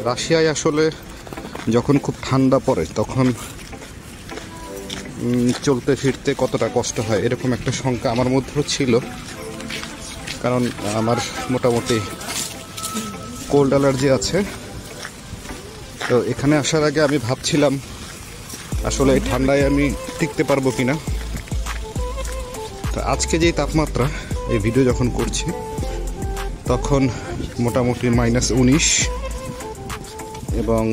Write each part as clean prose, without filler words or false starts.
রাশিয়ায় আসলে যখন খুব ঠান্ডা পড়ে তখন চলতে ফিরতে কতটা কষ্ট হয় এরকম একটা শঙ্কা আমার মধ্যেও ছিল, কারণ আমার মোটামুটি কোল্ড অ্যালার্জি আছে। তো এখানে আসার আগে আমি ভাবছিলাম আসলে এই ঠান্ডায় আমি টিকতে পারবো কিনা। তো আজকে যেই তাপমাত্রা, এই ভিডিও যখন করছি তখন মোটামুটি -19, এবং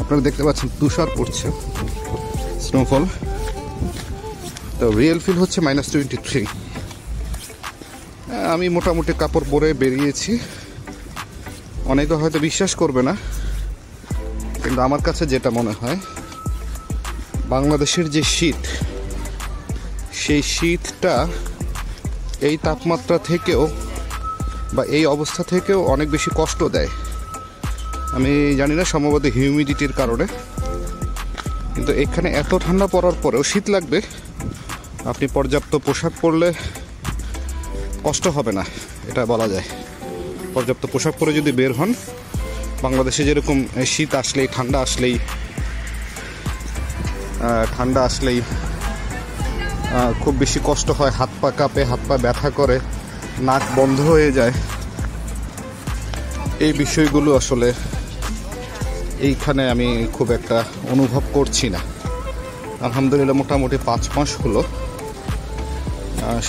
আপনারা দেখতে পাচ্ছেন তুষার পড়ছে, স্নোফল। তো রিয়েল ফিল হচ্ছে -23। আমি মোটামুটি কাপড় পরে বেরিয়েছি। অনেকে হয়তো বিশ্বাস করবে না, কিন্তু আমার কাছে যেটা মনে হয় বাংলাদেশের যে শীত, সেই শীতটা এই তাপমাত্রা থেকেও বা এই অবস্থা থেকেও অনেক বেশি কষ্ট দেয়। আমি জানি না, সম্ভবত হিউমিডিটির কারণে, কিন্তু এখানে এত ঠান্ডা পড়ার পরেও শীত লাগবে। আপনি পর্যাপ্ত পোশাক পরলে কষ্ট হবে না, এটা বলা যায়। পর্যাপ্ত পোশাক পরে যদি বের হন, বাংলাদেশে যেরকম শীত আসলেই ঠান্ডা আসলেই খুব বেশি কষ্ট হয়, হাত পা কাঁপে, হাত পা ব্যথা করে, নাক বন্ধ হয়ে যায়, এই বিষয়গুলো আসলে এইখানে আমি খুব একটা অনুভব করছি না। আলহামদুলিল্লাহ মোটামুটি 5 মাস হলো।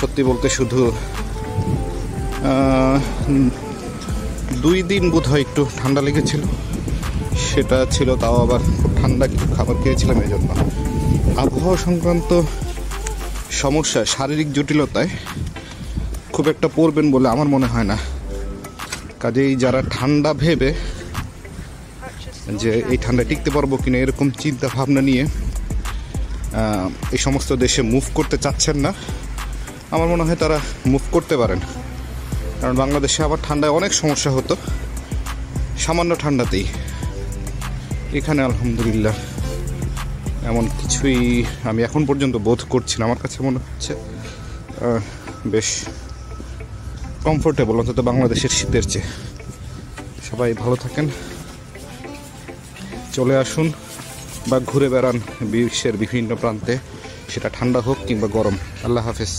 সত্যি বলতে শুধু 2 দিন বোধহয় একটু ঠান্ডা লেগেছিল, সেটা ছিল তাও আবার খুব ঠান্ডা কিছু খাবার খেয়েছিলাম। এই জন্য আবহাওয়া সংক্রান্ত সমস্যা, শারীরিক জটিলতায় খুব একটা পড়বেন বলে আমার মনে হয় না। কাজেই যারা ঠান্ডা ভেবে যে এই ঠান্ডায় টিকতে পারবো কিনা এরকম চিন্তা ভাবনা নিয়ে এই সমস্ত দেশে মুভ করতে চাচ্ছেন না, আমার মনে হয় তারা মুভ করতে পারেন। কারণ বাংলাদেশে আবার ঠান্ডায় অনেক সমস্যা হতো সামান্য ঠান্ডাতেই। এখানে আলহামদুলিল্লাহ এমন কিছুই আমি এখন পর্যন্ত বোধ করছি না। আমার কাছে মনে হচ্ছে বেশ কমফোর্টেবল, অন্তত বাংলাদেশের শীতের চেয়ে। সবাই ভালো থাকেন, চলে আসুন বা ঘুরে বেড়ান বিশ্বের বিভিন্ন প্রান্তে, সেটা ঠান্ডা হোক কিংবা গরম। আল্লাহ হাফেজ।